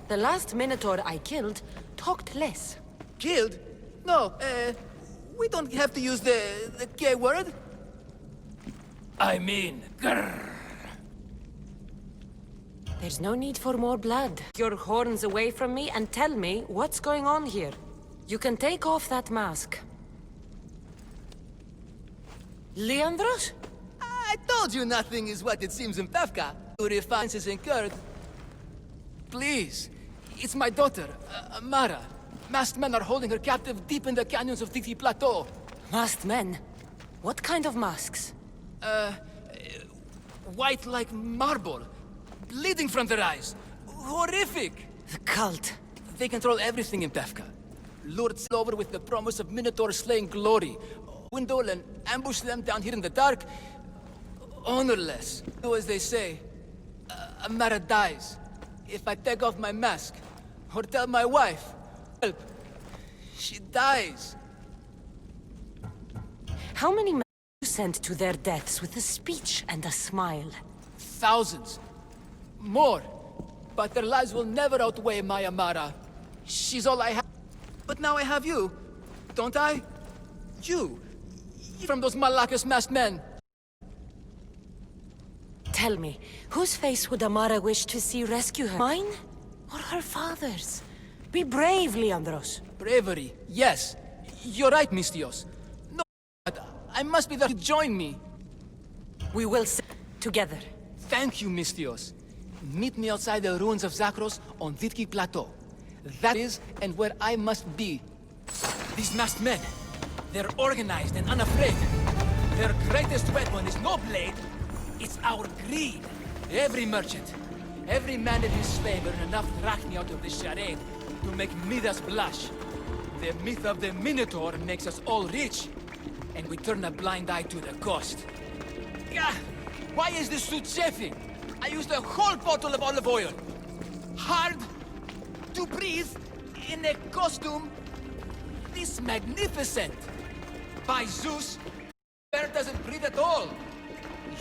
The last Minotaur I killed talked less. Killed? No, we don't have to use the K word. I mean, grrr. There's no need for more blood. Your horns away from me and tell me what's going on here. You can take off that mask. Leandros? I told you nothing is what it seems in Pevka. Your refiance is incurred. Please, it's my daughter, Amara. Masked men are holding her captive deep in the canyons of Titi Plateau. Masked men? What kind of masks? White like marble. Bleeding from their eyes. Horrific! The cult. They control everything in Pevka. Lured over with the promise of Minotaur slaying glory. Windle and ambush them down here in the dark. Honorless. Do as they say. Amara dies. If I take off my mask, or tell my wife, help, she dies. How many men you sent to their deaths with a speech and a smile? Thousands. More. But their lives will never outweigh my Amara. She's all I have. But now I have you, don't I? You. From those Malakas masked men. Tell me, whose face would Amara wish to see rescue her? Mine? Or her father's? Be brave, Leandros. Bravery, yes. You're right, Mistios. No, but I must be there to join me. We will sit together. Thank you, Mistios. Meet me outside the ruins of Zakros on Vitki Plateau. That is, and where I must be. These masked men, they're organized and unafraid. Their greatest weapon is no blade, it's our greed. Every merchant, every man and his slave earn enough drachmi out of this charade to make Midas blush. The myth of the Minotaur makes us all rich, and we turn a blind eye to the cost. Gah! Why is this suit chafing? I used a whole bottle of olive oil. Hard to breathe in a costume this magnificent. By Zeus, bear doesn't breathe at all.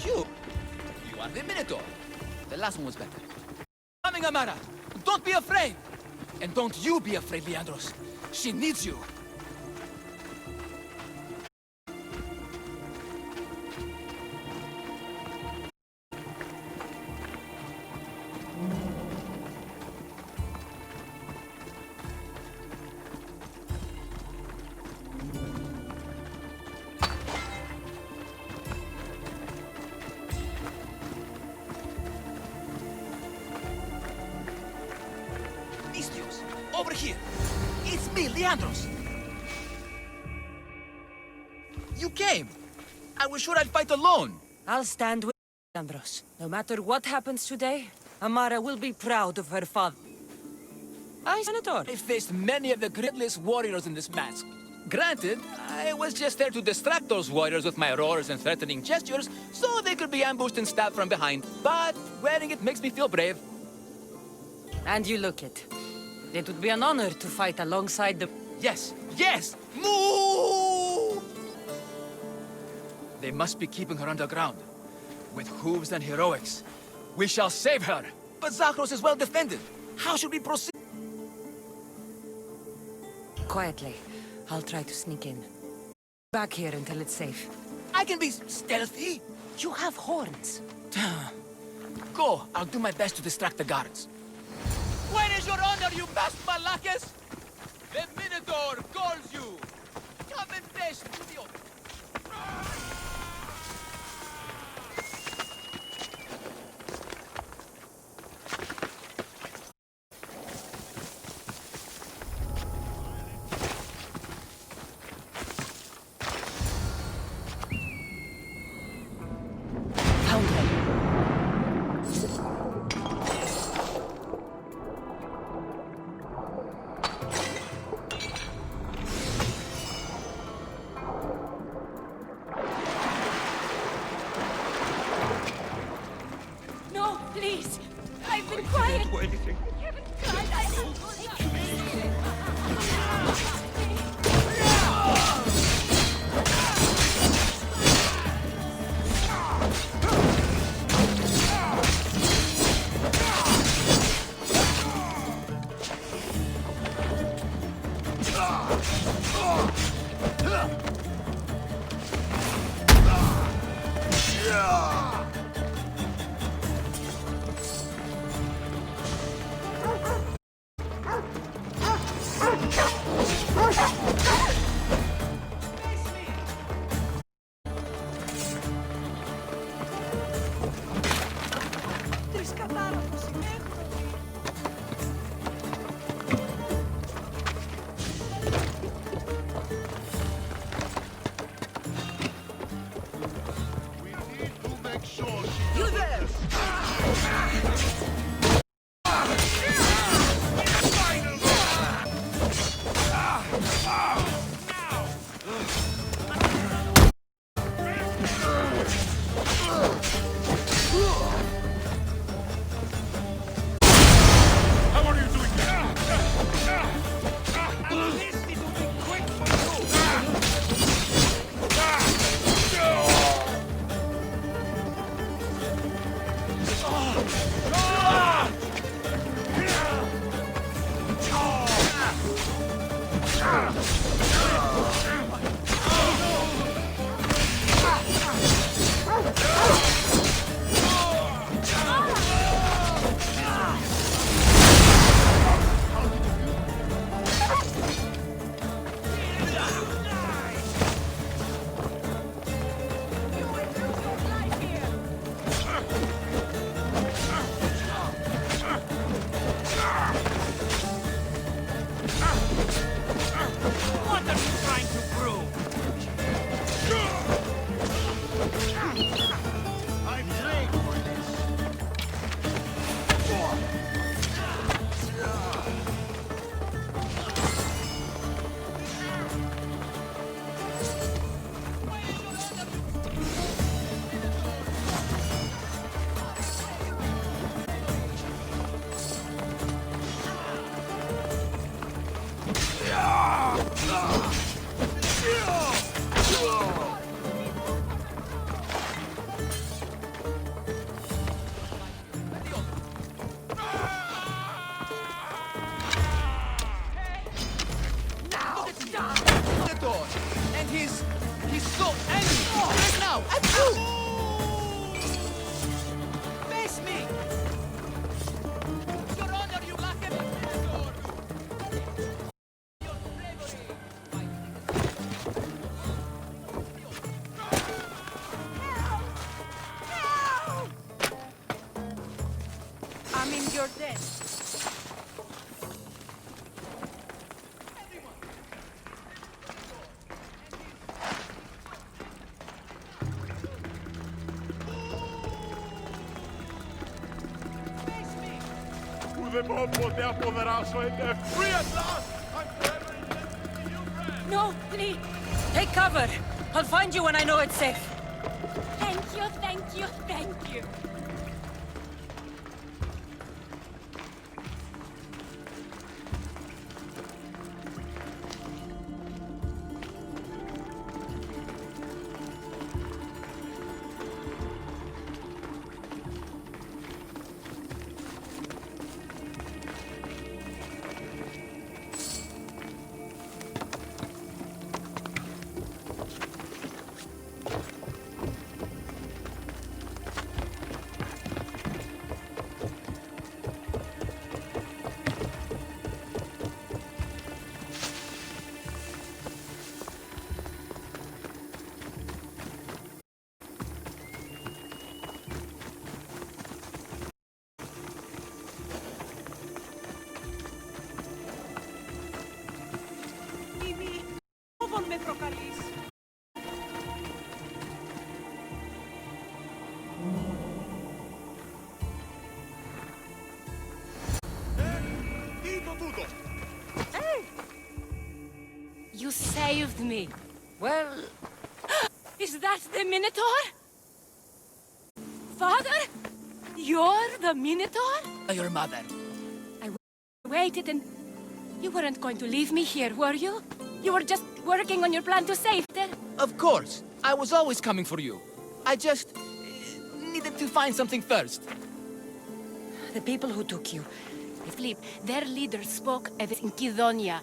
You are the Minotaur. The last one was better. Coming, Amara. Don't be afraid. And don't you be afraid, Leandros. She needs you. Over here. It's me, Leandros. You came. I was sure I'd fight alone. I'll stand with Leandros. No matter what happens today, Amara will be proud of her father. Senator. I faced many of the greatest warriors in this mask. Granted, I was just there to distract those warriors with my roars and threatening gestures, so they could be ambushed and stabbed from behind. But wearing it makes me feel brave. And you look it. It would be an honor to fight alongside the... Yes, yes! Move! They must be keeping her underground. With hooves and heroics. We shall save her! But Zakros is well defended. How should we proceed? Quietly. I'll try to sneak in. Back here until it's safe. I can be stealthy. You have horns. Go. I'll do my best to distract the guards. Where is your honor, you masked Malakas? The Minotaur calls you! Come and face Studio! He's so angry right now. Achoo! Face me! Your honor, you lack a minotaur! Your I'm in your debt. Δεν μπορώ ποτέ αποδράσω free at last! I'm forever indebted to you, friend! No, please. Take cover. I'll find you when I know it's safe. Thank you, thank you, thank you. Με προκαλείς. Τι είναι τούτο! You saved me. Well, Is that the Minotaur? Father? You're the Minotaur? Your mother. I waited and you weren't going to leave me here, were you? You were just working on your plan to save her. Of course. I was always coming for you. I just needed to find something first. the people who took you. Philip, their leader spoke of it in Kidonia.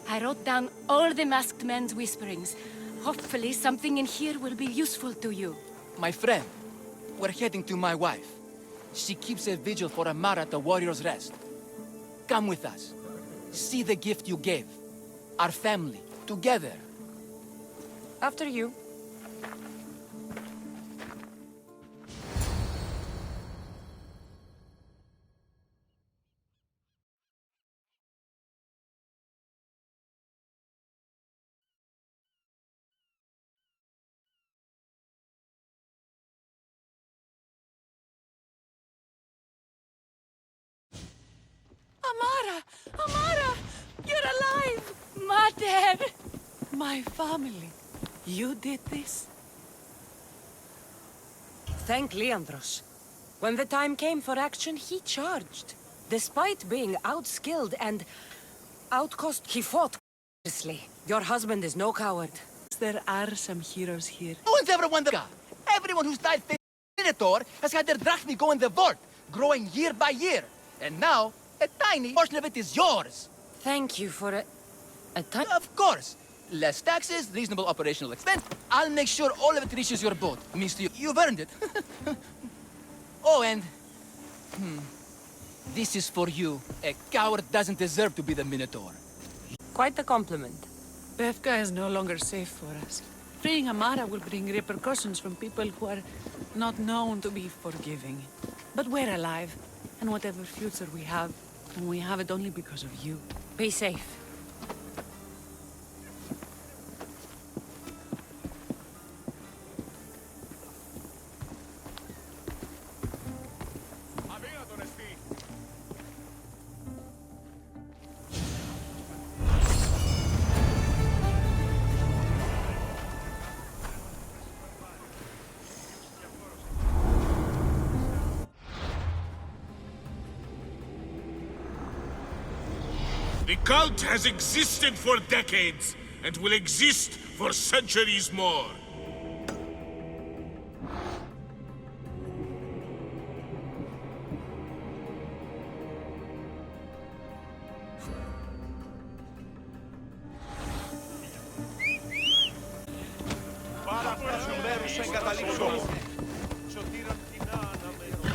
I wrote down all the masked men's whisperings. Hopefully something in here will be useful to you. My friend, we're heading to my wife. She keeps a vigil for Amara at the Warrior's Rest. Come with us. See the gift you gave. Our family, together. After you. Amara! Amara! You're alive! Mater! My family. You did this? Thank Leandros. When the time came for action, he charged. Despite being outskilled and outcost, he fought fiercely. Your husband is no coward. There are some heroes here. No one's ever won the God. Everyone who's died facing Minotaur has had their drachmi go in the vault, growing year by year. And now, a tiny portion of it is yours. Thank you for a time. Of course. Less taxes, reasonable operational expense. I'll make sure all of it reaches your boat. Means to you. You've earned it. Oh, and... This is for you. A coward doesn't deserve to be the Minotaur. Quite a compliment. Bethka is no longer safe for us. Freeing Amara will bring repercussions from people who are not known to be forgiving. But we're alive, and whatever future we have it only because of you. Be safe. Αδύνατον εστί. The cult has existed for decades, and will exist for centuries more. Πάρα αυτά σου μέρους εγκαταλείψω. Σωτήρα κοινά αναμένω.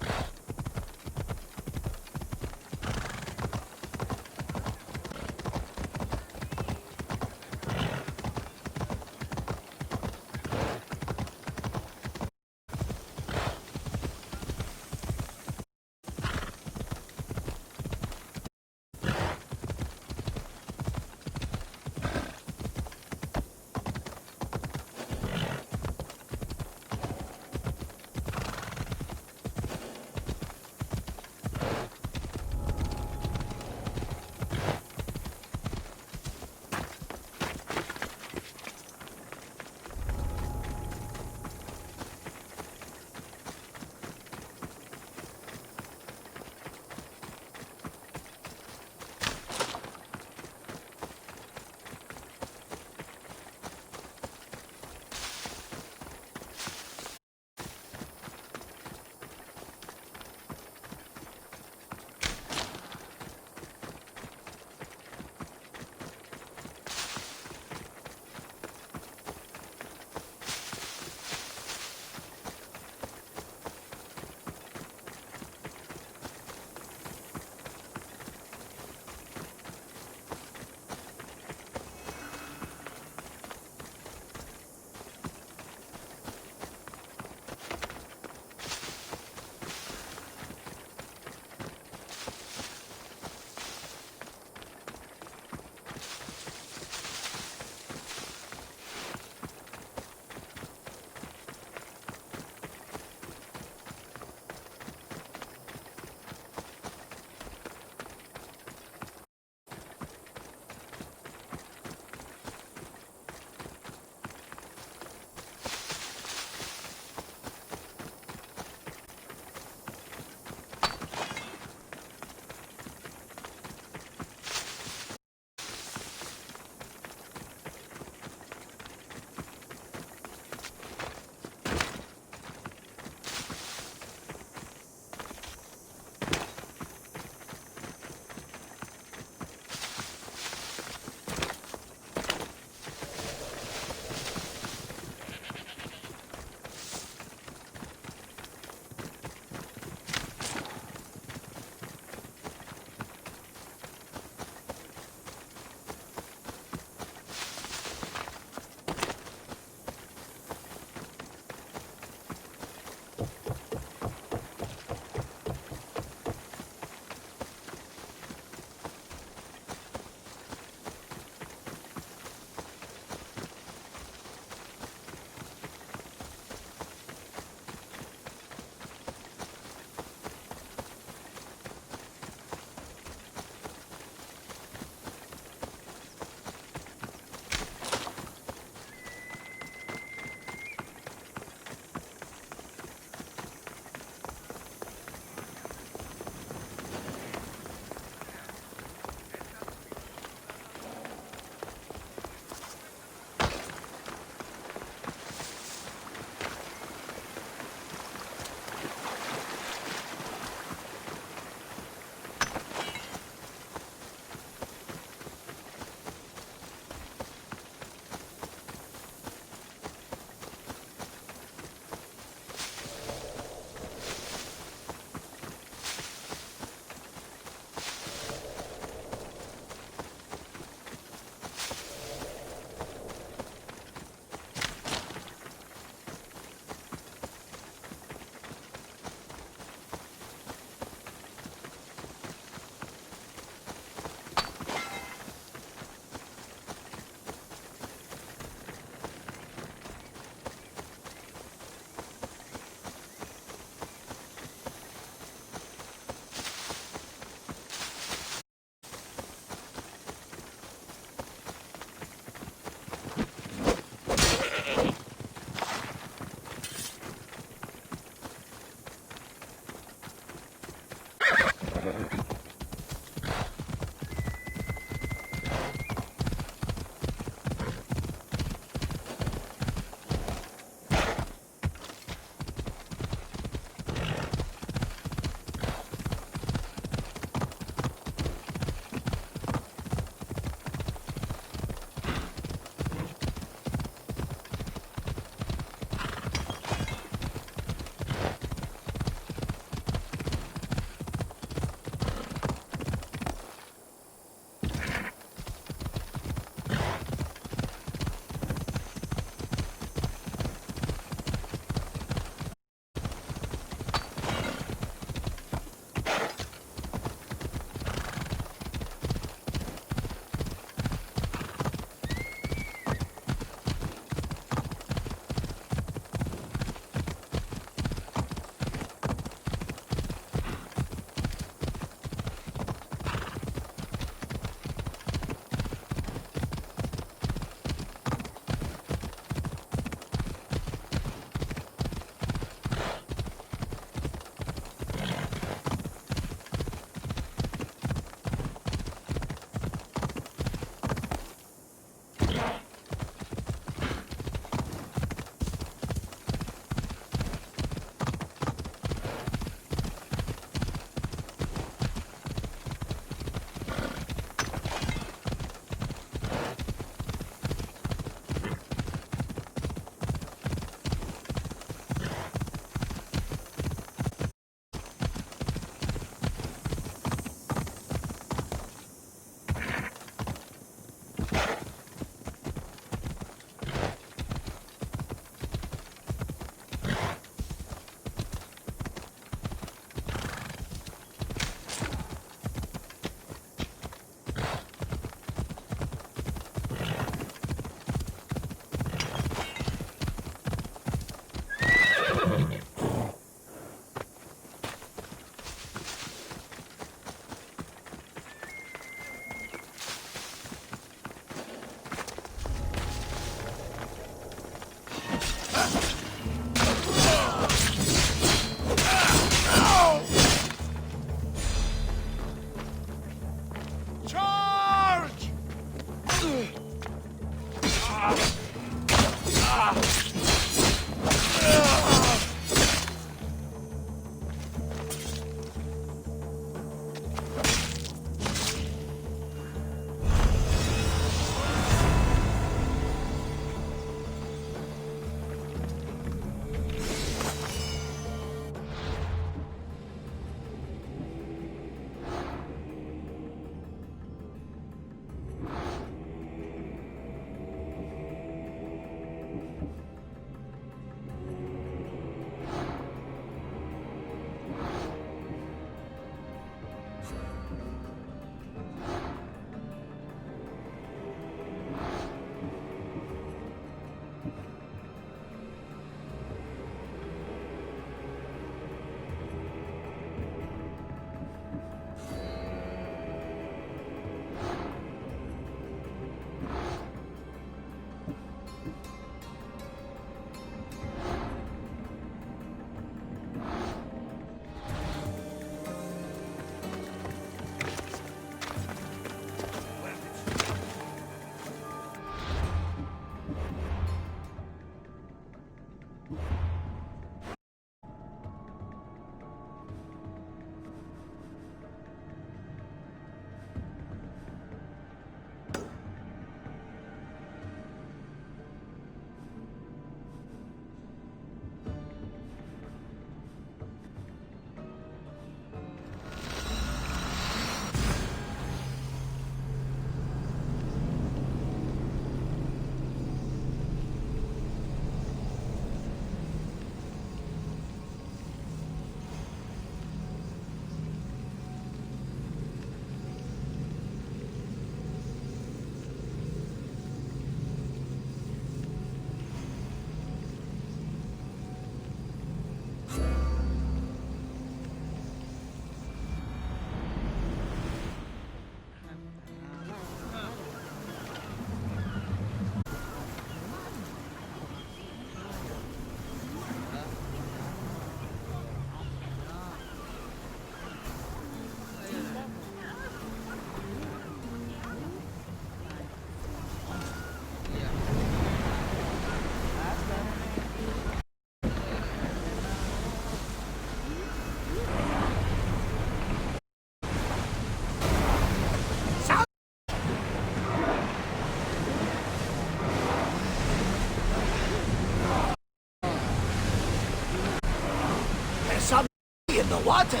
be in the water.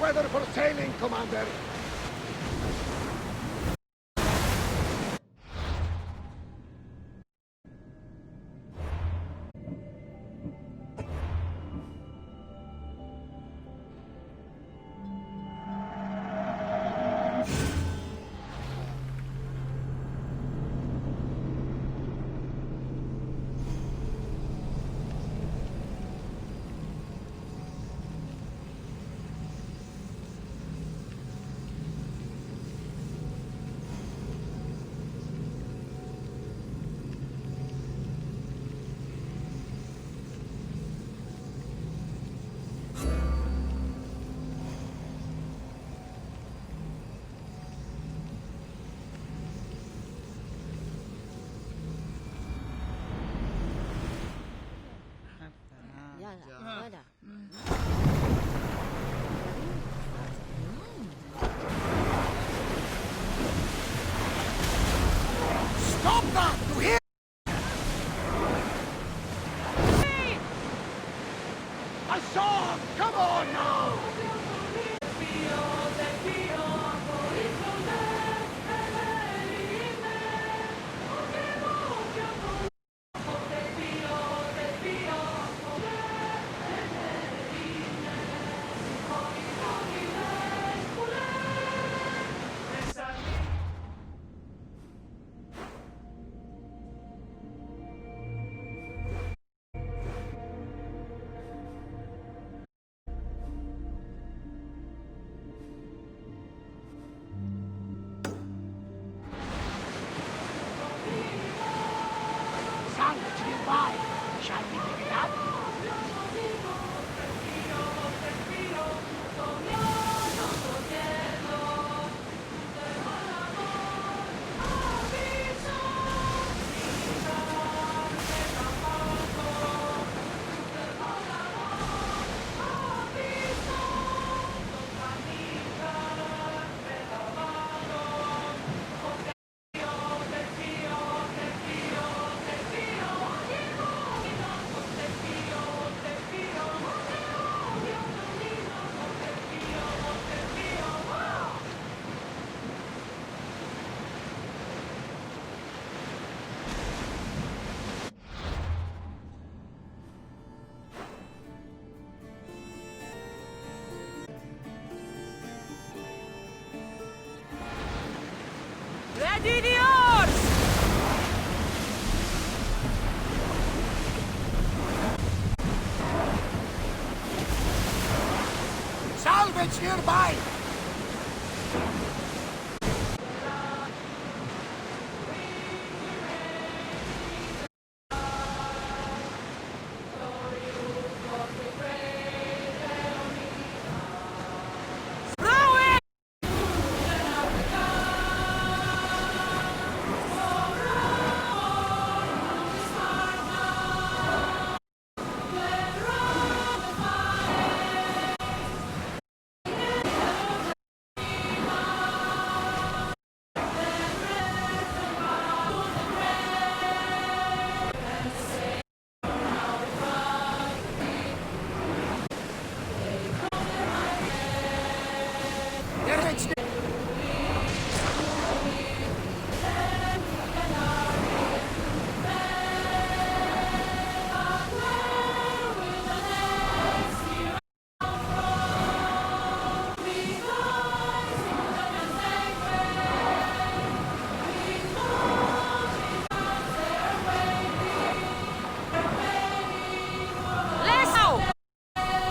Weather for sailing, Commander. Stop that! You hear? I saw him! Come on now! Sandwich nearby. Shall we pick it up? Ready the oars! Salvage nearby!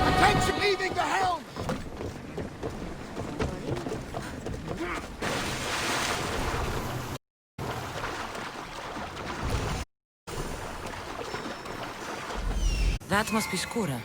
Attention, leaving the helm! That must be Skura.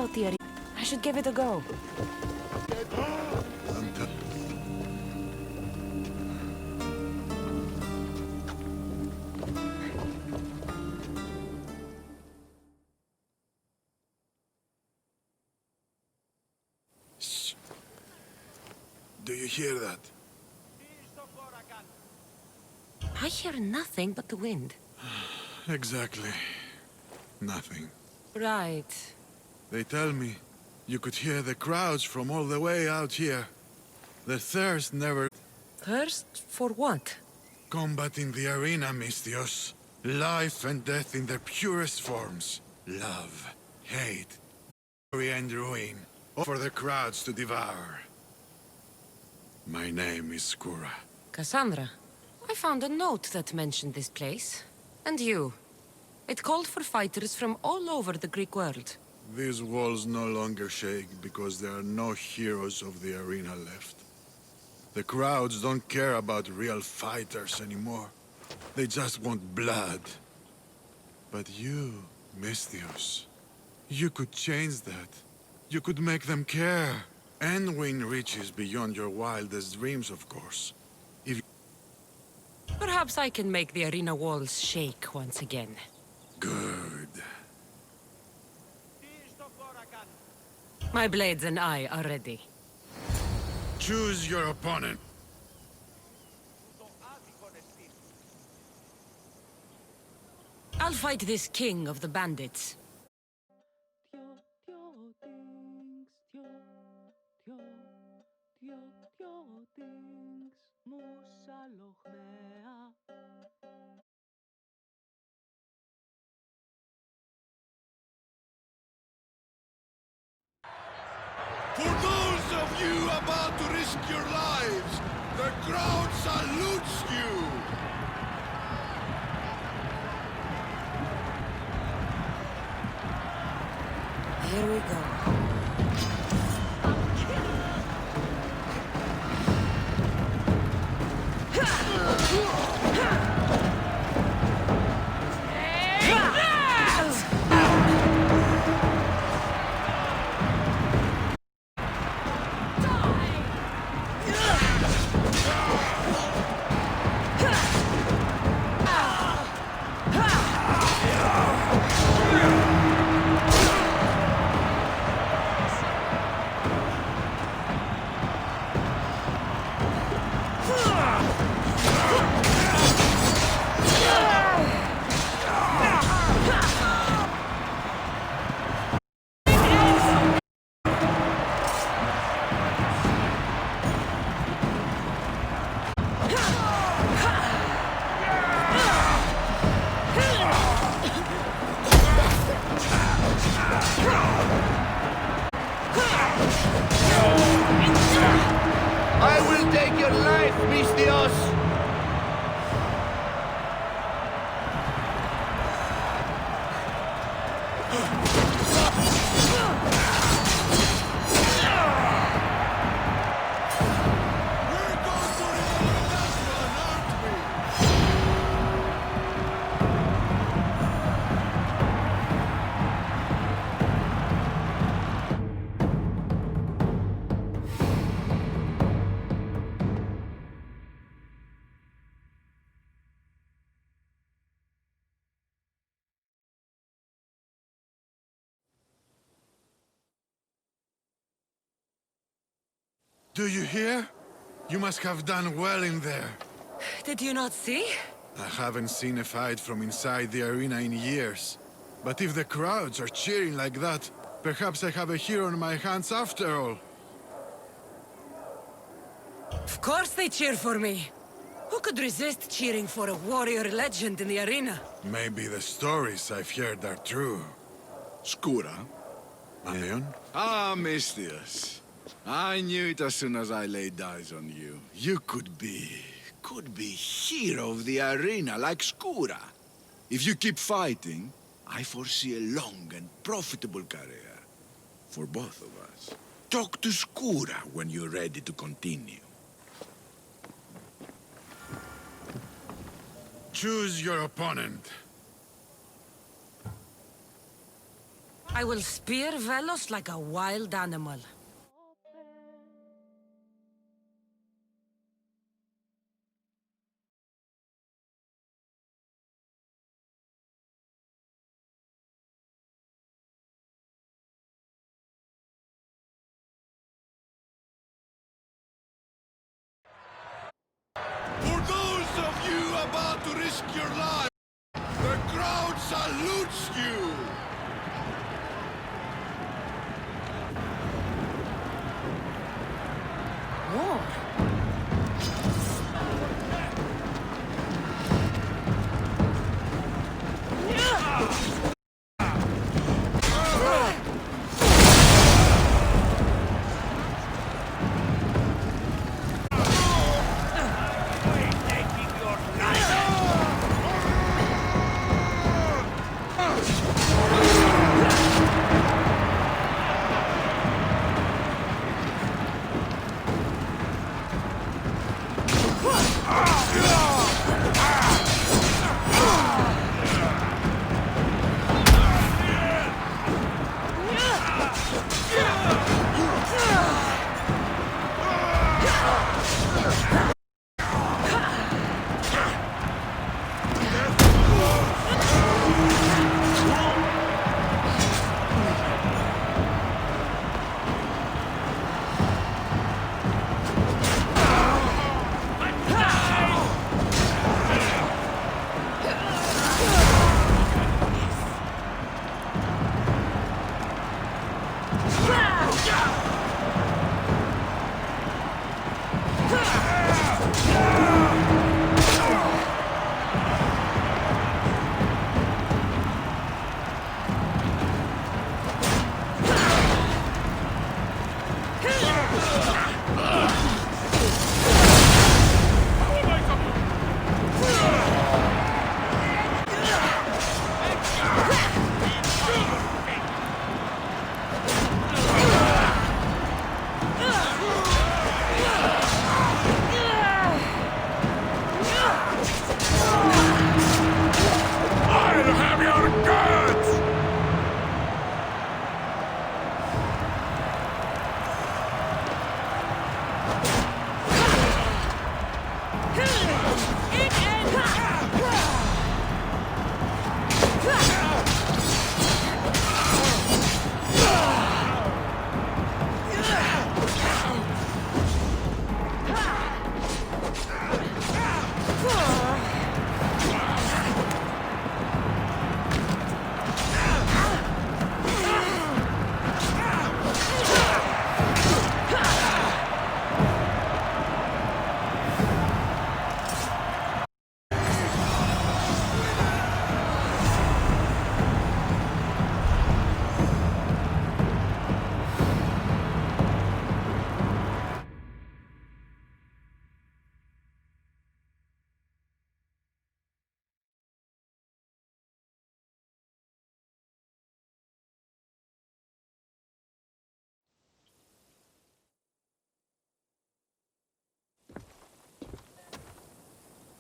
about the arena. I should give it a go. Do you hear that? I hear nothing but the wind. Exactly. Nothing. Right. They tell me you could hear the crowds from all the way out here. The thirst never... Thirst for what? Combat in the arena, Mistios. Life and death in their purest forms. Love, hate, glory and ruin. All for the crowds to devour. My name is Skura. Cassandra. I found a note that mentioned this place. And you. It called for fighters from all over the Greek world. These walls no longer shake because there are no heroes of the arena left. The crowds don't care about real fighters anymore. They just want blood. But you, Mistios, you could change that. You could make them care. And win riches beyond your wildest dreams, of course. Perhaps I can make the arena walls shake once again. Good. My blades and I are ready. Choose your opponent. I'll fight this king of the bandits. For those of you about to risk your lives, the crowd salutes you! Here we go. I will take your life, Mistios! Do you hear? You must have done well in there. Did you not see? I haven't seen a fight from inside the arena in years. But if the crowds are cheering like that, perhaps I have a hero on my hands after all. Of course they cheer for me. Who could resist cheering for a warrior legend in the arena? Maybe the stories I've heard are true. Skura? Leon? Ah, Mistios. I knew it as soon as I laid eyes on you. You could be hero of the arena like Skura. If you keep fighting, I foresee a long and profitable career. For both of us. Talk to Skura when you're ready to continue. Choose your opponent. I will spear Velos like a wild animal. For those of you about to risk your life, the crowd salutes you! War?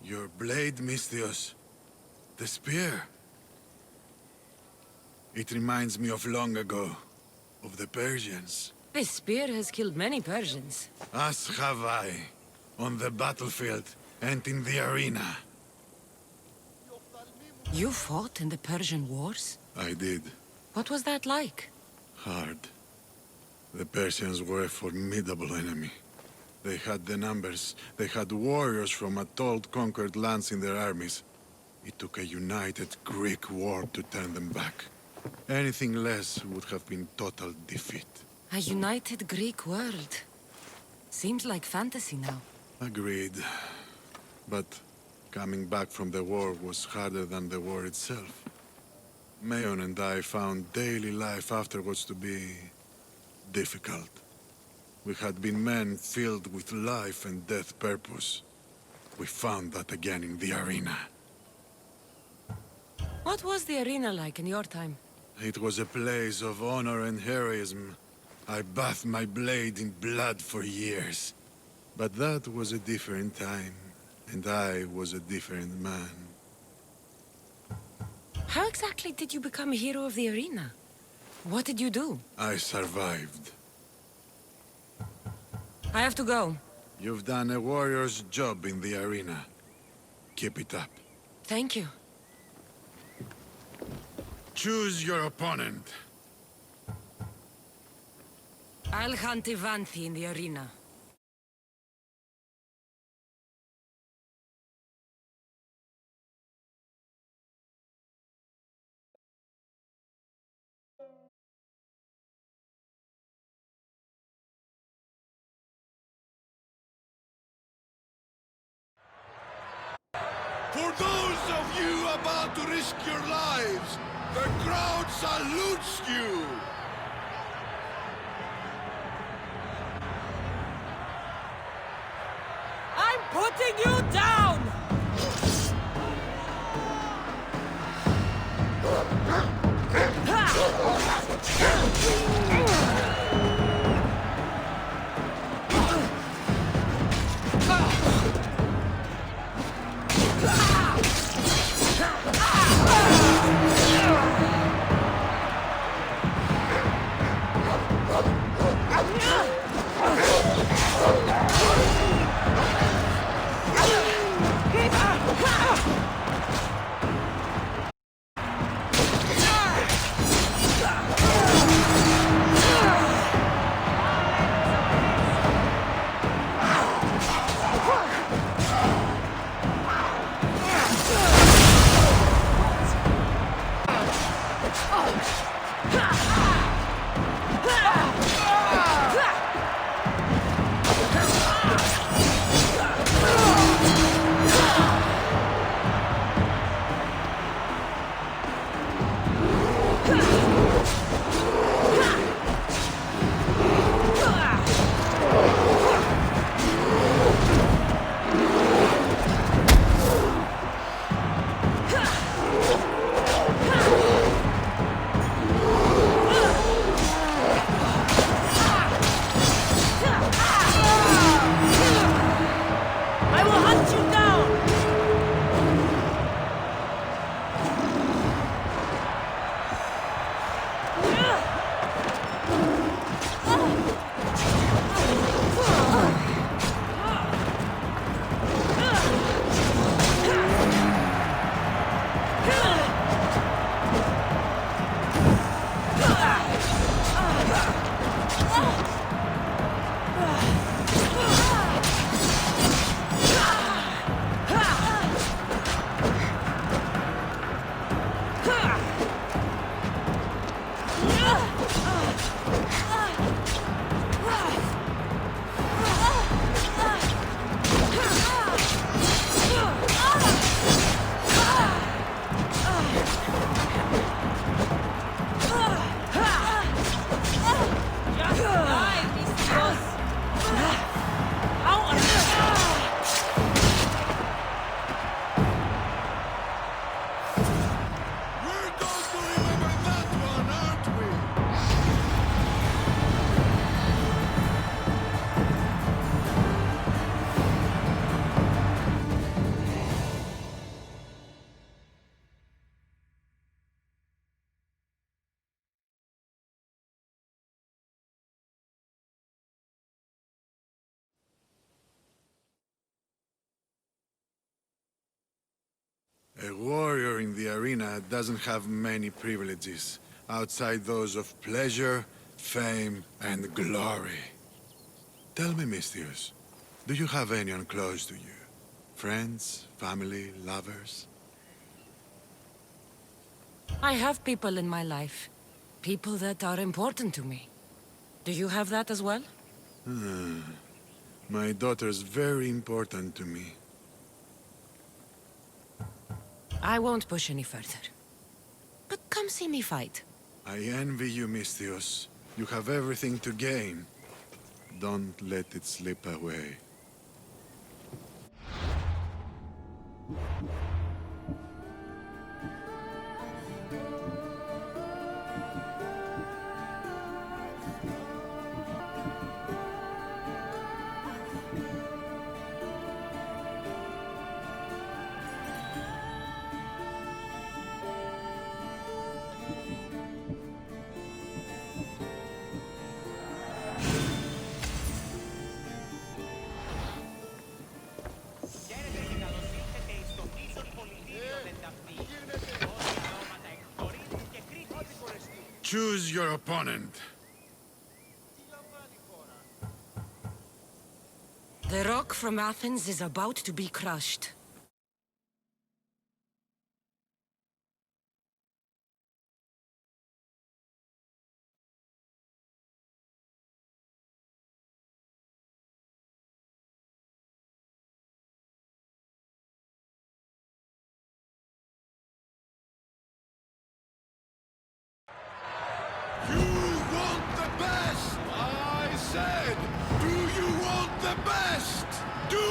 Your blade, Misthios. The spear. It reminds me of long ago, of the Persians. This spear has killed many Persians. As have I, on the battlefield and in the arena. You fought in the Persian wars? I did. What was that like? Hard. The Persians were a formidable enemy. They had the numbers. They had warriors from Untold conquered lands in their armies. It took a united Greek war to turn them back. Anything less would have been total defeat. A united Greek world. Seems like fantasy now. Agreed. But coming back from the war was harder than the war itself. Mayon and I found daily life afterwards to be difficult. We had been men filled with life and death purpose. We found that again in the arena. What was the arena like in your time? It was a place of honor and heroism. I bathed my blade in blood for years. But that was a different time, and I was a different man. How exactly did you become a hero of the arena? What did you do? I survived. I have to go. You've done a warrior's job in the arena. Keep it up. Thank you. Choose your opponent. I'll hunt Ivanthi in the arena. For those of you about to risk your lives, the crowd salutes you! I'm putting you down! We're going to remember that one, aren't we? A warrior in the arena doesn't have many privileges, outside those of pleasure, fame, and glory. Tell me, Misthios, do you have anyone close to you? Friends, family, lovers? I have people in my life. People that are important to me. Do you have that as well? My daughter's very important to me. I won't push any further. But come see me fight. I envy you, Misthios. You have everything to gain. Don't let it slip away. Choose your opponent. The rock from Athens is about to be crushed. You want the best! I said, do you want the best? Do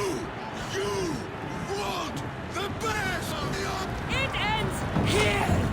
you want the best? It ends here!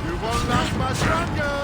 You won't last much longer!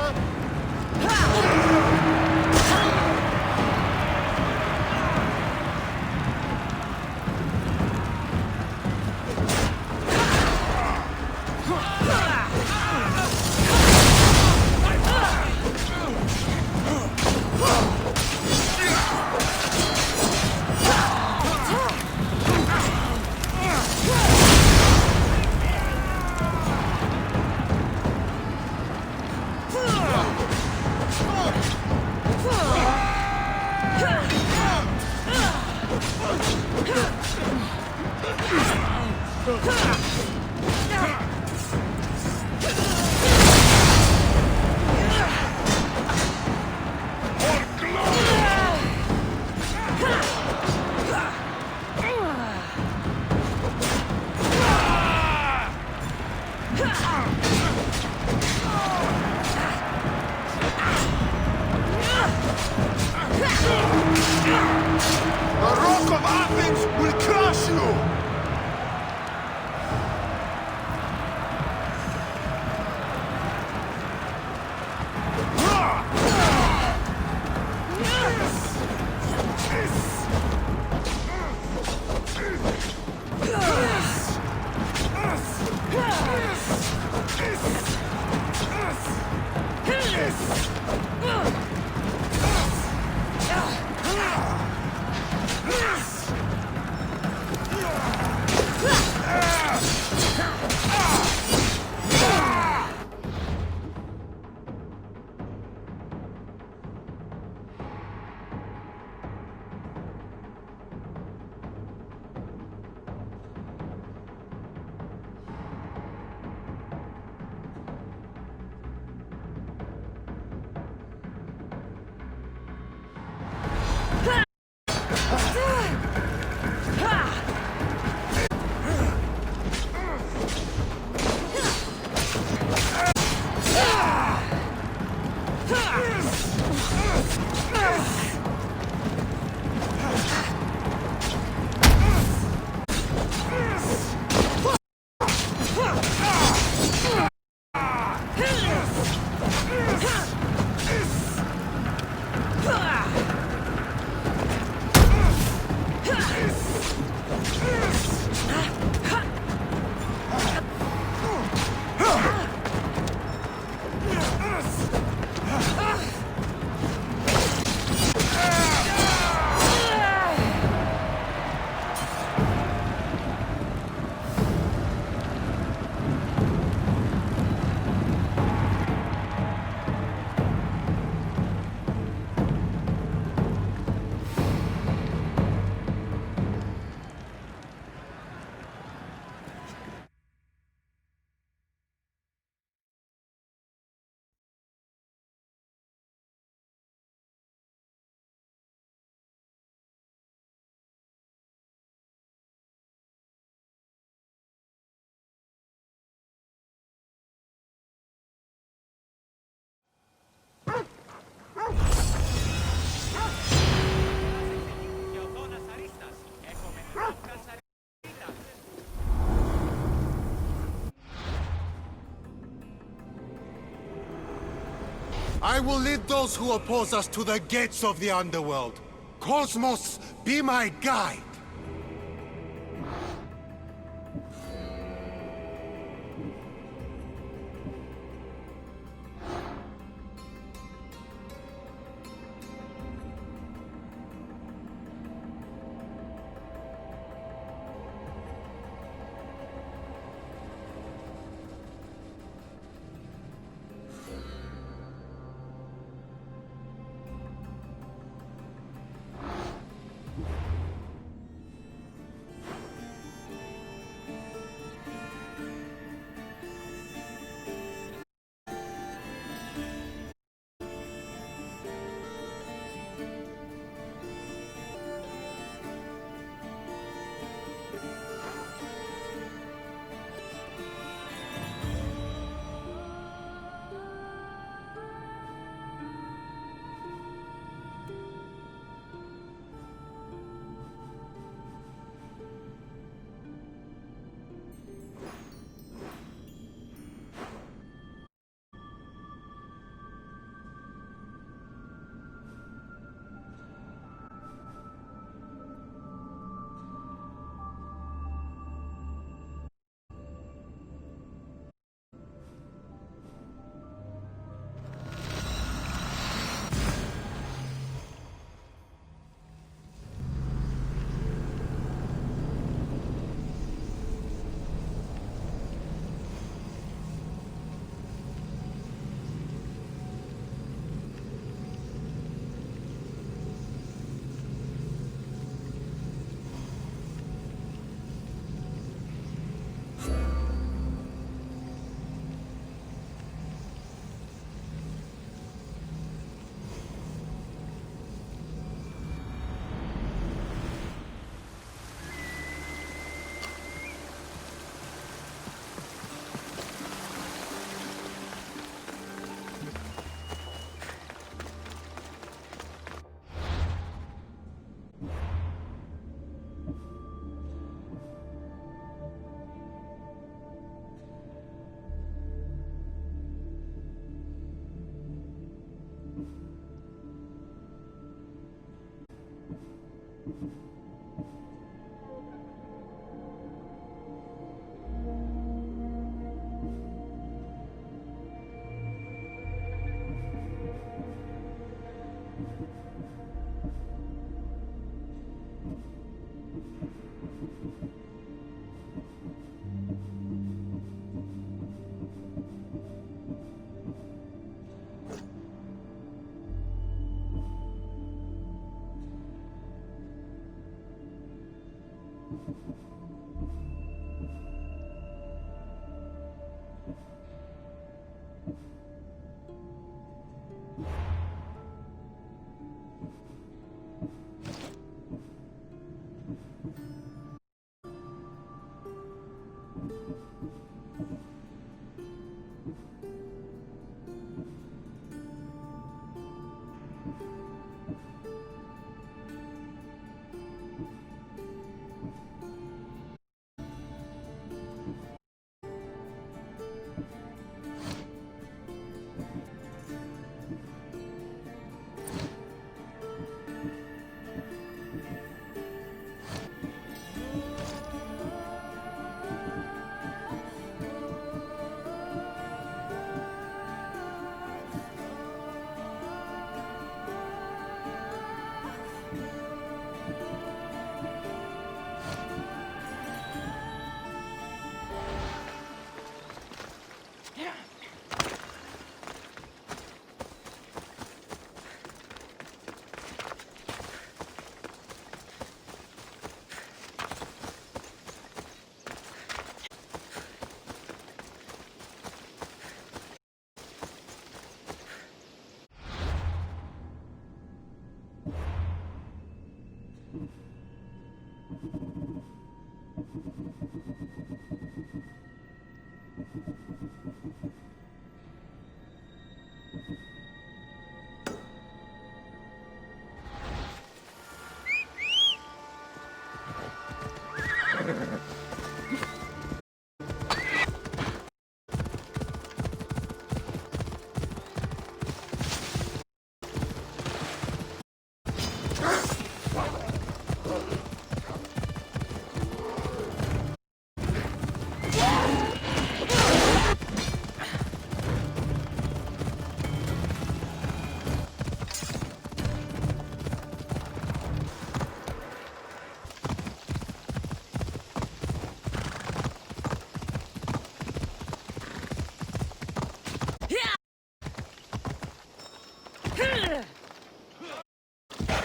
I will lead those who oppose us to the gates of the underworld. Cosmos, be my guide!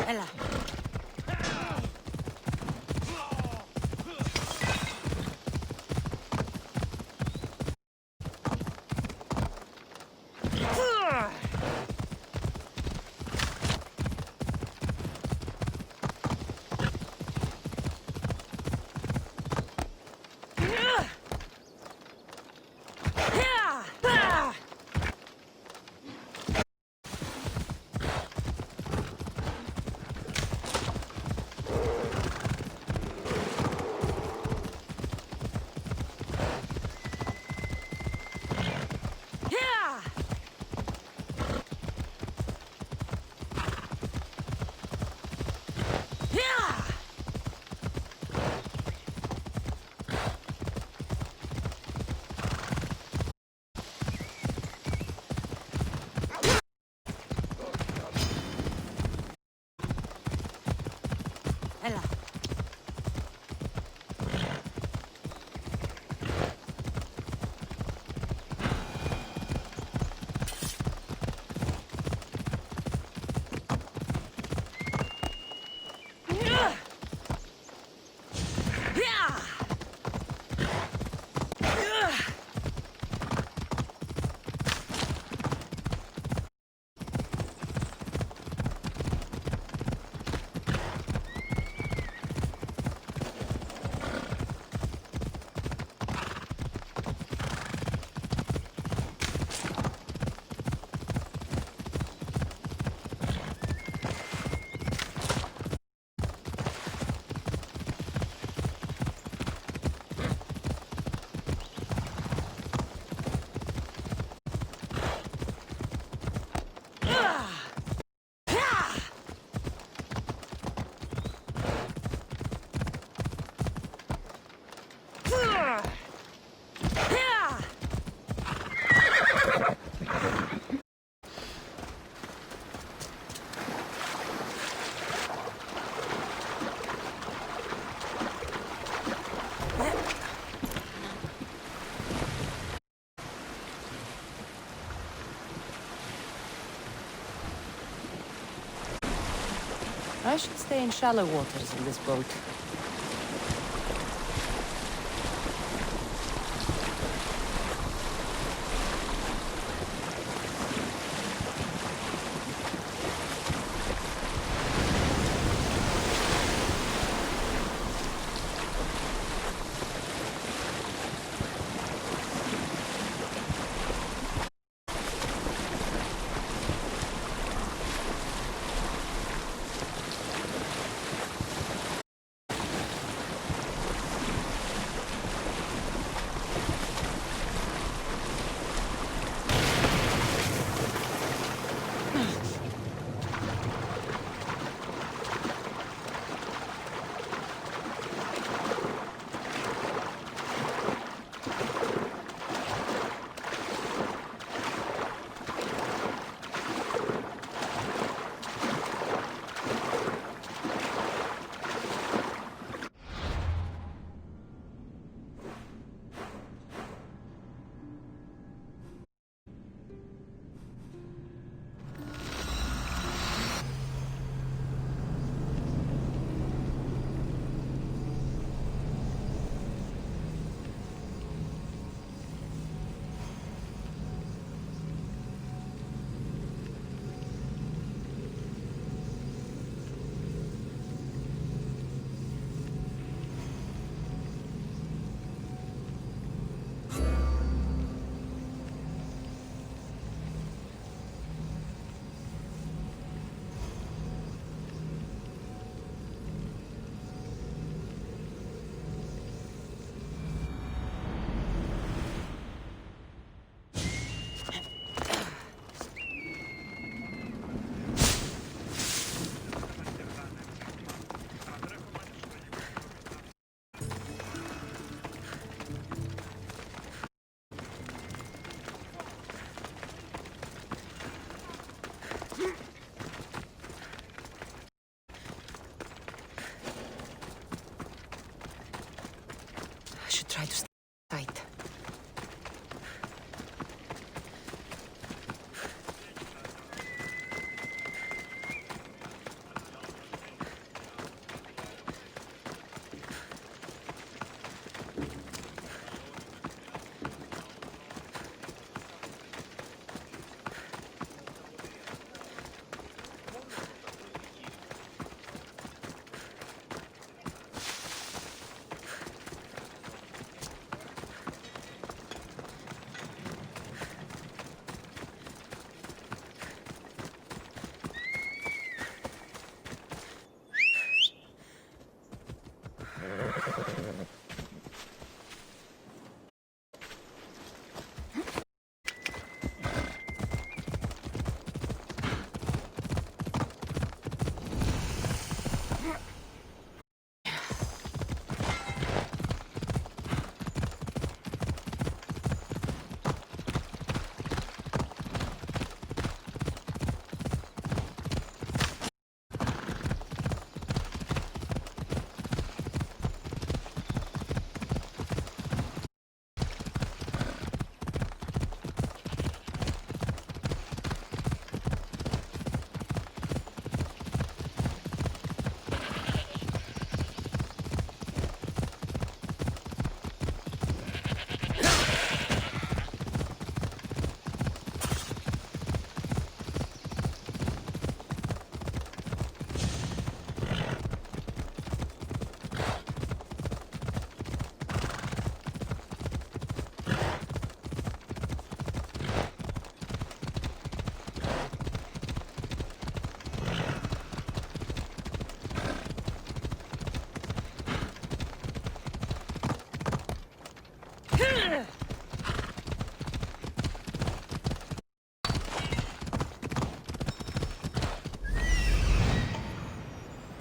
Ella. Ella. I should stay in shallow waters in this boat.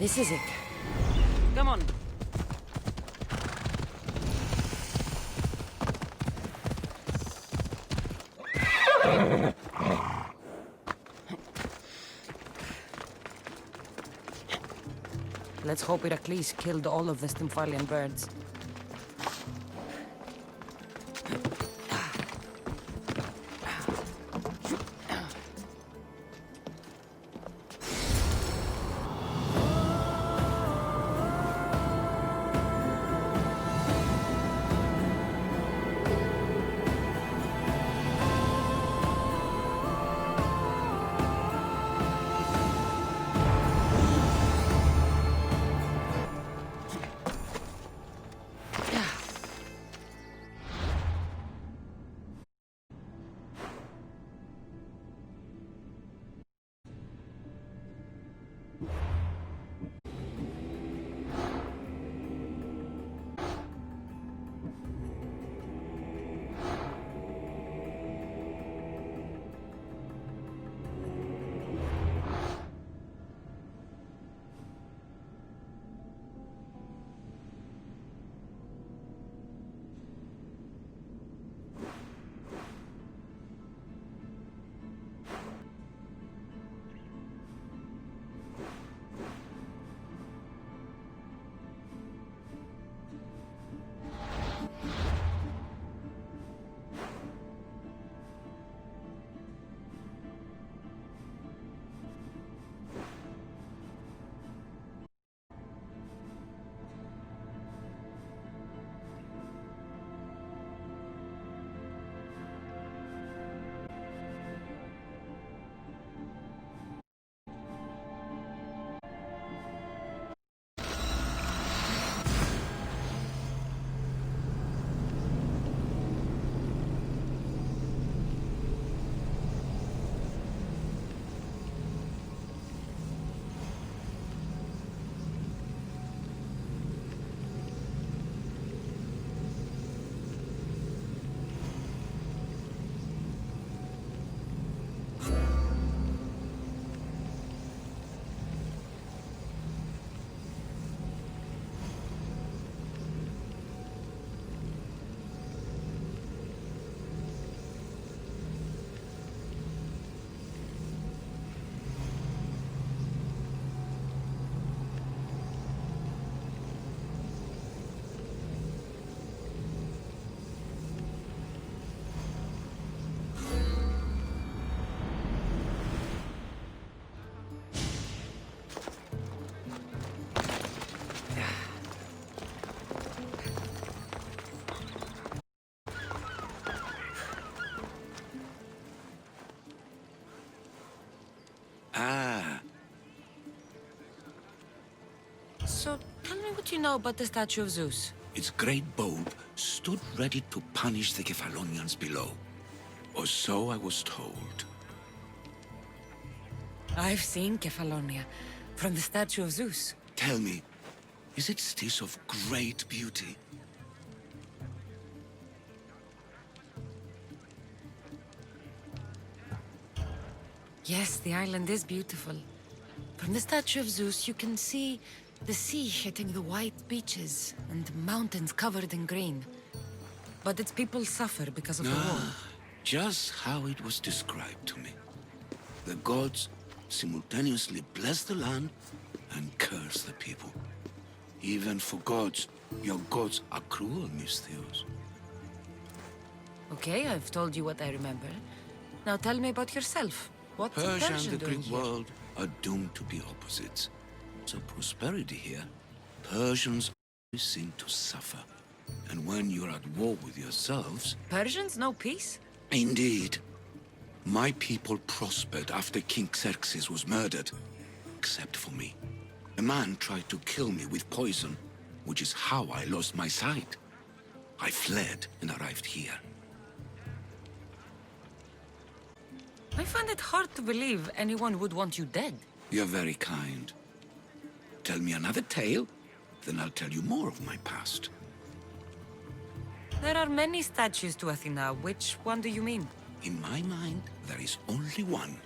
This is it. Come on. Let's hope Heracles killed all of the Stymphalian birds. So, tell me what you know about the statue of Zeus. Its great bulb stood ready to punish the Kephalonians below. Or so I was told. I've seen Kephallonia from the statue of Zeus. Tell me, is it still of great beauty? Yes, the island is beautiful. From the statue of Zeus, you can see the sea hitting the white beaches and the mountains covered in green. But its people suffer because of the war. Just how it was described to me. The gods simultaneously bless the land and curse the people. Even for gods, your gods are cruel, Misthios. Okay, I've told you what I remember. Now tell me about yourself. What's Persia Persia and the doing Greek here? world are doomed to be opposites. So prosperity here, Persians always seem to suffer. And when you're at war with yourselves... Persians know peace? Indeed. My people prospered after King Xerxes was murdered. Except for me. A man tried to kill me with poison, which is how I lost my sight. I fled and arrived here. I find it hard to believe anyone would want you dead. You're very kind. Tell me another tale, then I'll tell you more of my past. There are many statues to Athena. Which one do you mean? In my mind, there is only one.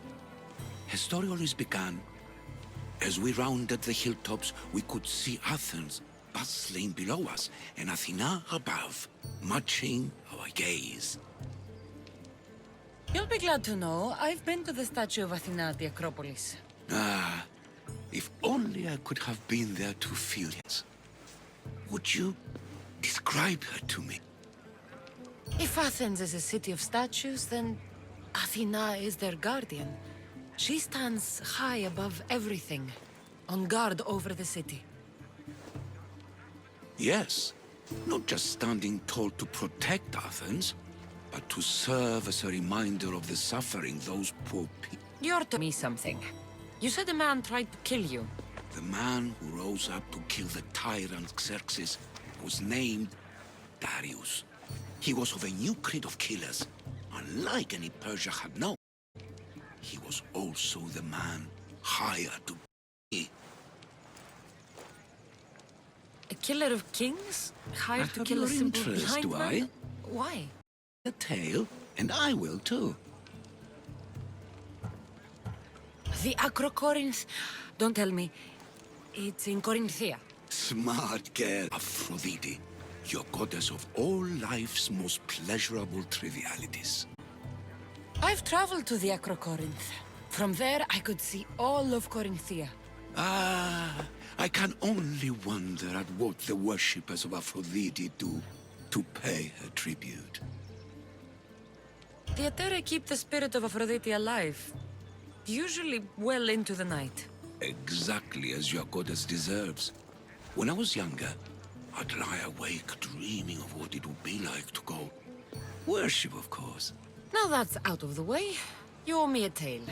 Her story always began As we rounded the hilltops, we could see Athens bustling below us, and Athena above, matching our gaze. You'll be glad to know I've been to the statue of Athena at the Acropolis. Ah, if only I could have been there to feel it. Would you describe her to me? If Athens is a city of statues, then Athena is their guardian. She stands high above everything, on guard over the city. Yes, not just standing tall to protect Athens, but to serve as a reminder of the suffering those poor people. You're telling me something. You said a man tried to kill you. The man who rose up to kill the tyrant Xerxes was named Darius. He was of a new creed of killers, unlike any Persia had known. He was also the man hired to be. A killer of kings? Hired to have kill a your simple interest, blind do man? I? Why? The tale, and I will too. The Acrocorinth? Don't tell me. It's in Corinthia. Smart girl, Aphrodite, your goddess of all life's most pleasurable trivialities. I've traveled to the Acrocorinth. From there, I could see all of Corinthia. Ah, I can only wonder at what the worshippers of Aphrodite do to pay her tribute. The Aetera keep the spirit of Aphrodite alive, usually well into the night. Exactly as your goddess deserves. When I was younger, I'd lie awake dreaming of what it would be like to go. Worship, of course. Now that's out of the way, you owe me a tale.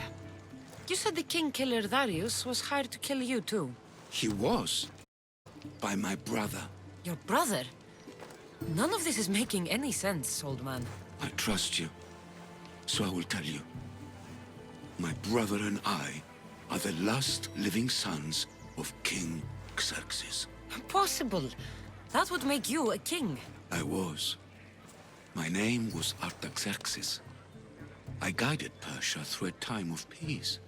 You said the king killer Darius was hired to kill you too. He was. By my brother. Your brother? None of this is making any sense, old man. I trust you, so I will tell you. My brother and I are the last living sons of King Xerxes. Impossible. That would make you a king. I was. My name was Artaxerxes. I guided Persia through a time of peace.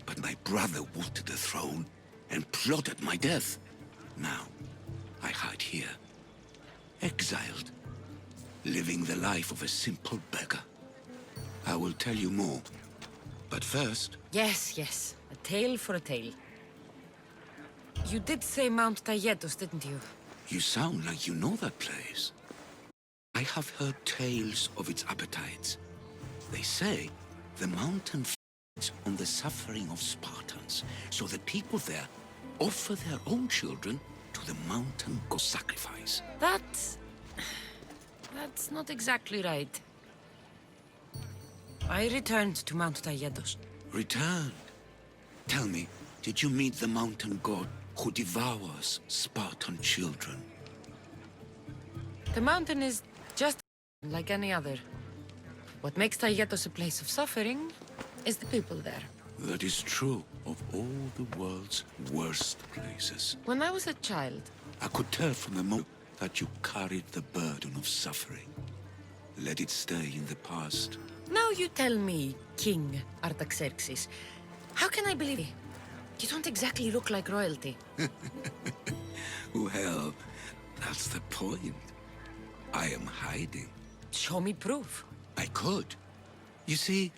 But my brother wanted the throne and plotted my death. Now, I hide here, exiled, living the life of a simple beggar. I will tell you more, but first... Yes. A tale for a tale. You did say Mount Taygetos, didn't you? You sound like you know that place. I have heard tales of its appetites. They say the mountain feeds on the suffering of Spartans, so the people there offer their own children to the mountain god sacrifice. That's not exactly right. I returned to Mount Taygetos. Returned? Tell me, did you meet the mountain god who devours Spartan children? The mountain is just like any other. What makes Taygetos a place of suffering is the people there. That is true of all the world's worst places. When I was a child... I could tell from the moment that you carried the burden of suffering. Let it stay in the past. Now you tell me, King Artaxerxes, how can I believe you? You don't exactly look like royalty. Well, that's the point. I am hiding. Show me proof. I could. You see,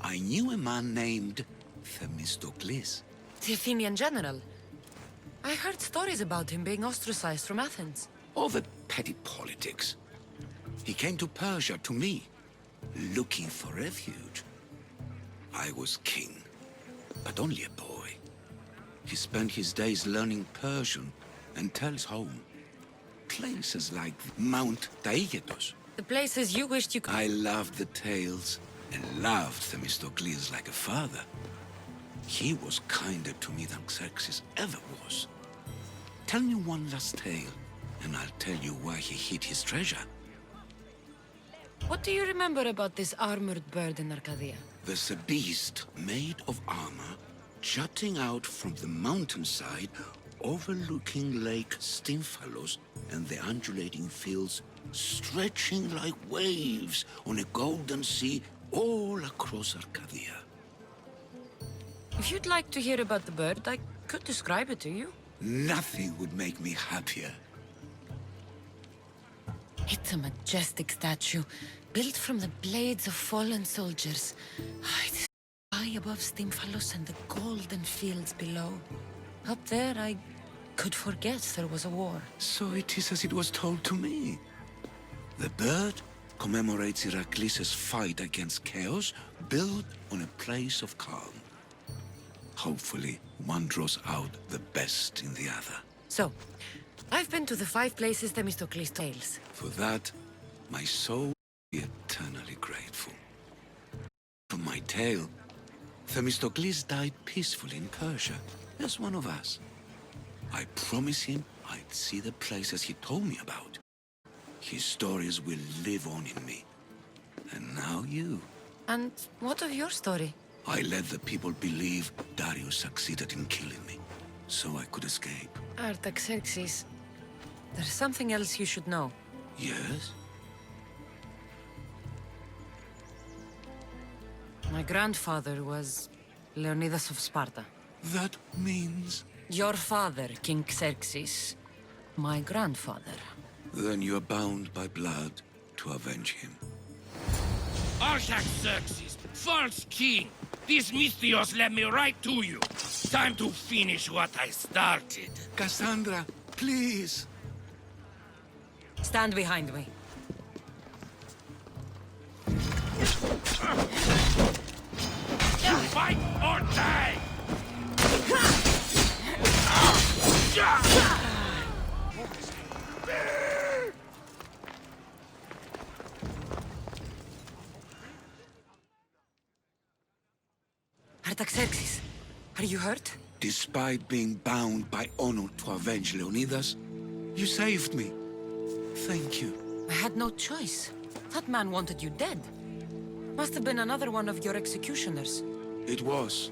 I knew a man named Themistocles. The Athenian general. I heard stories about him being ostracized from Athens. Over petty politics. He came to Persia to me, looking for refuge. I was king, but only a boy. He spent his days learning Persian and tells home. Places like Mount Taygetos. The places you wished you could... I loved the tales and loved Themistocles like a father. He was kinder to me than Xerxes ever was. Tell me one last tale, and I'll tell you where he hid his treasure. What do you remember about this armored bird in Arcadia? There's a beast made of armor jutting out from the mountainside overlooking Lake Stymphalos and the undulating fields stretching like waves on a golden sea all across Arcadia. If you'd like to hear about the bird, I could describe it to you. Nothing would make me happier. It's a majestic statue, built from the blades of fallen soldiers. It's high above Stymphalos and the golden fields below. Up there, I could forget there was a war. So it is as it was told to me. The bird commemorates Heracles' fight against chaos, built on a place of calm. Hopefully, one draws out the best in the other. So, I've been to the 5 places Themistocles tales. For that, my soul will be eternally grateful. From my tale, Themistocles died peacefully in Persia, as one of us. I promised him I'd see the places he told me about. His stories will live on in me. And now you. And what of your story? I let the people believe Darius succeeded in killing me, so I could escape. Artaxerxes, there's something else you should know. Yes? My grandfather was Leonidas of Sparta. That means... Your father, King Xerxes. My grandfather. Then you're bound by blood to avenge him. Artaxerxes, false king! These Misthios led me right to you. Time to finish what I started. Cassandra, please! Stand behind me. Fight or die! Artaxerxes, are you hurt? Despite being bound by honor to avenge Leonidas, you saved me. Thank you. I had no choice. That man wanted you dead. Must have been another one of your executioners. It was.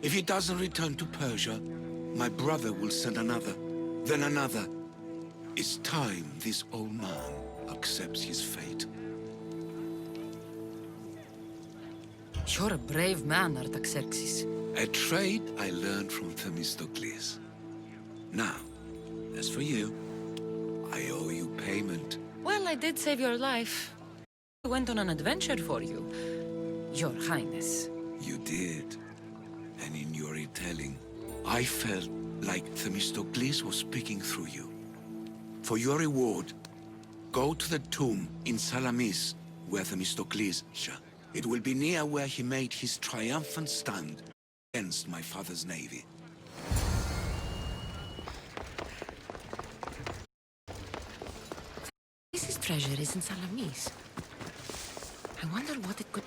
If he doesn't return to Persia, my brother will send another, then another. It's time this old man accepts his fate. You're a brave man, Artaxerxes. A trait I learned from Themistocles. Now, as for you, I owe you payment. Well, I did save your life. I went on an adventure for you, Your Highness. You did. And in your retelling, I felt like Themistocles was speaking through you. For your reward, go to the tomb in Salamis, where Themistocles shall. It will be near where he made his triumphant stand against my father's navy. This treasure is in Salamis. I wonder what it could...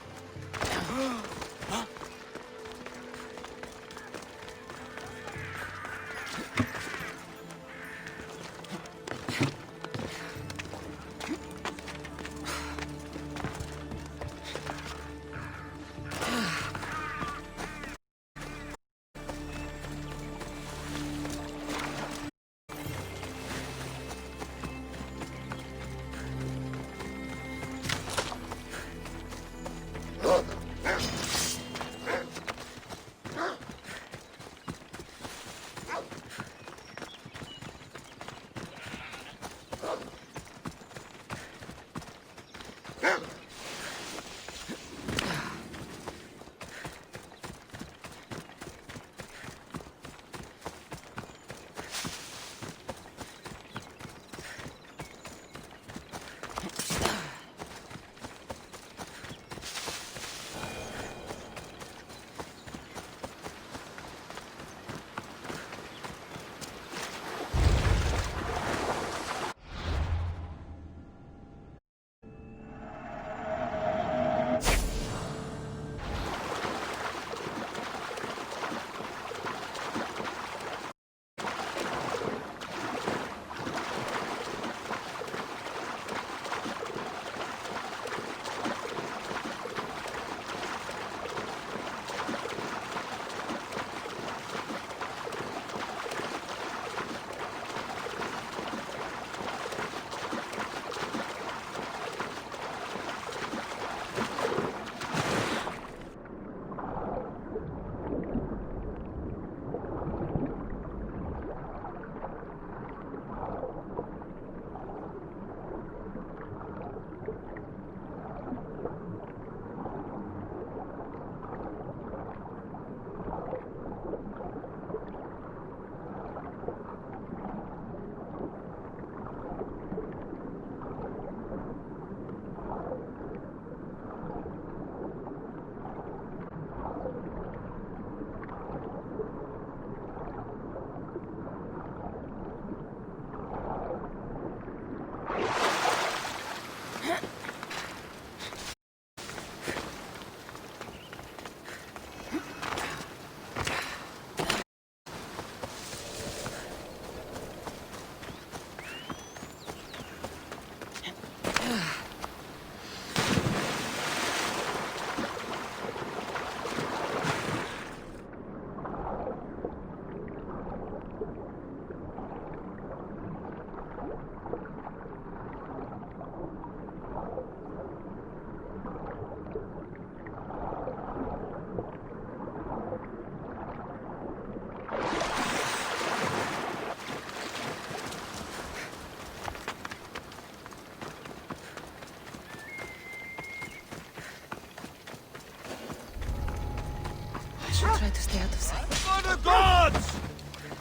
should try to stay out of sight. For the gods!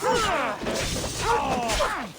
And now it's time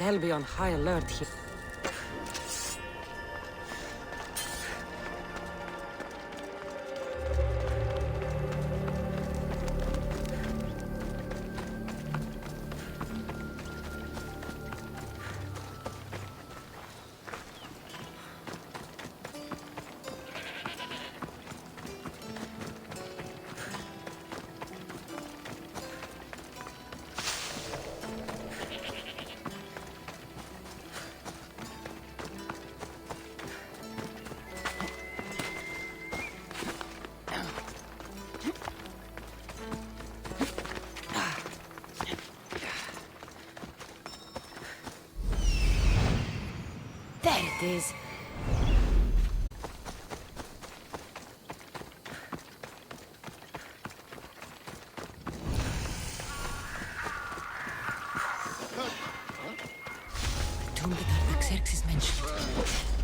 hell be on high alert here. There it is. The tomb that Artaxerxes mentioned.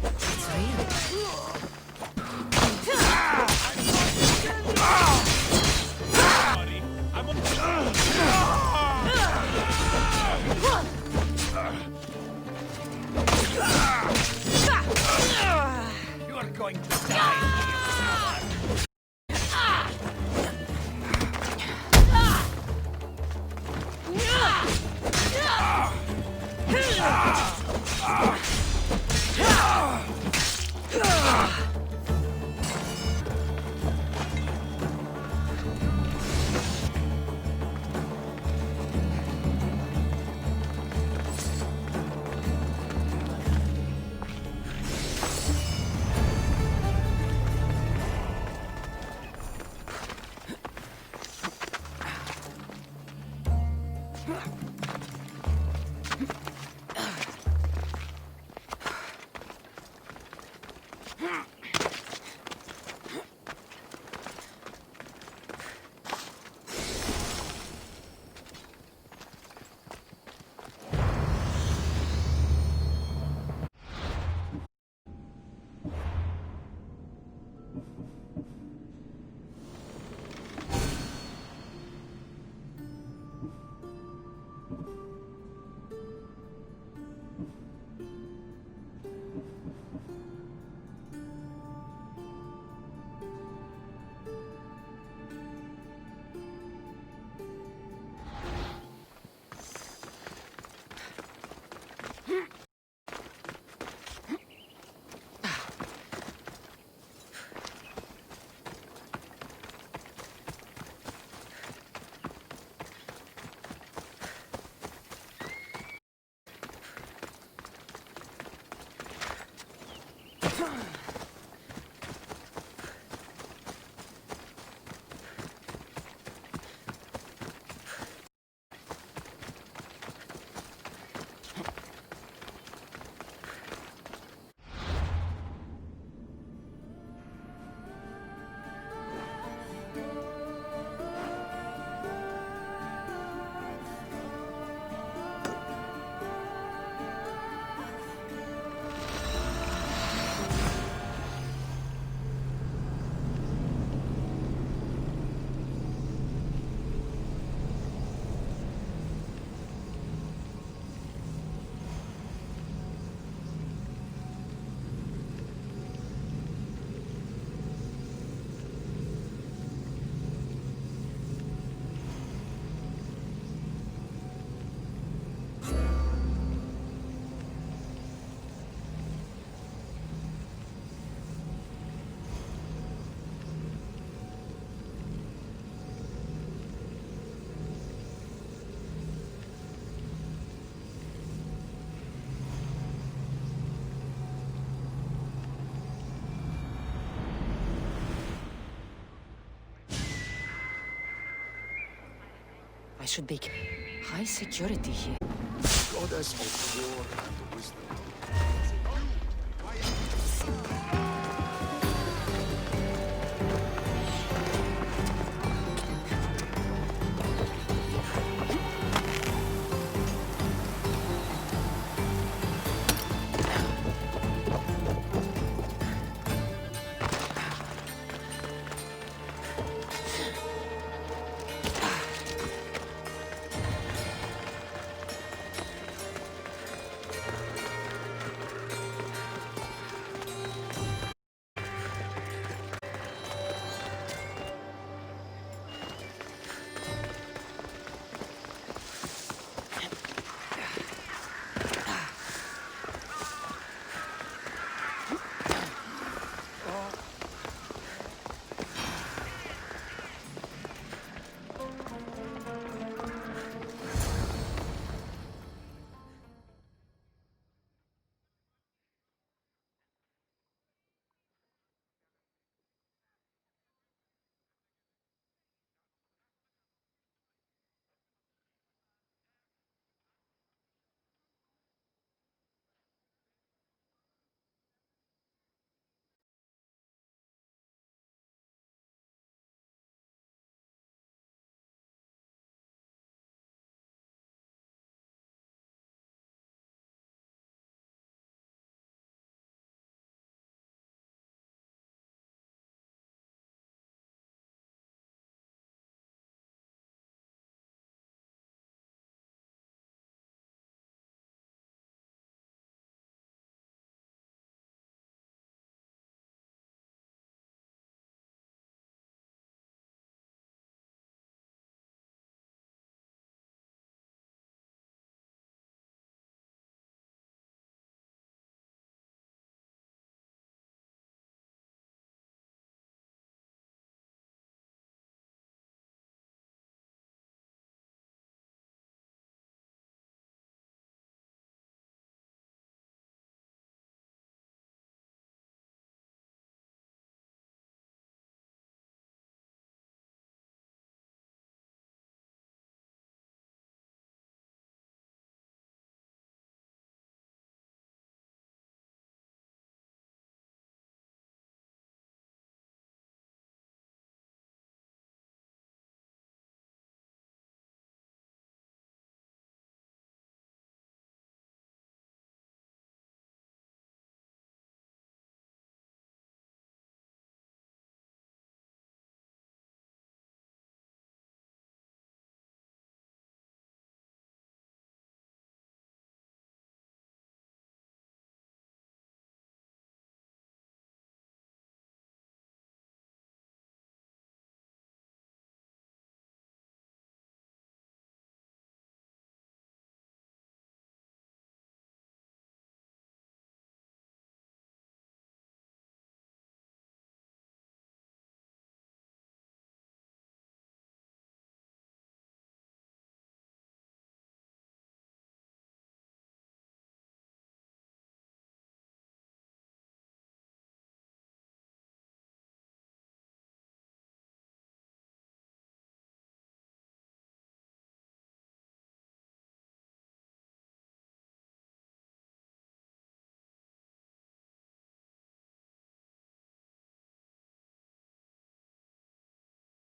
It's real. You are going to die. I should be high security here. Goddess of war and wisdom.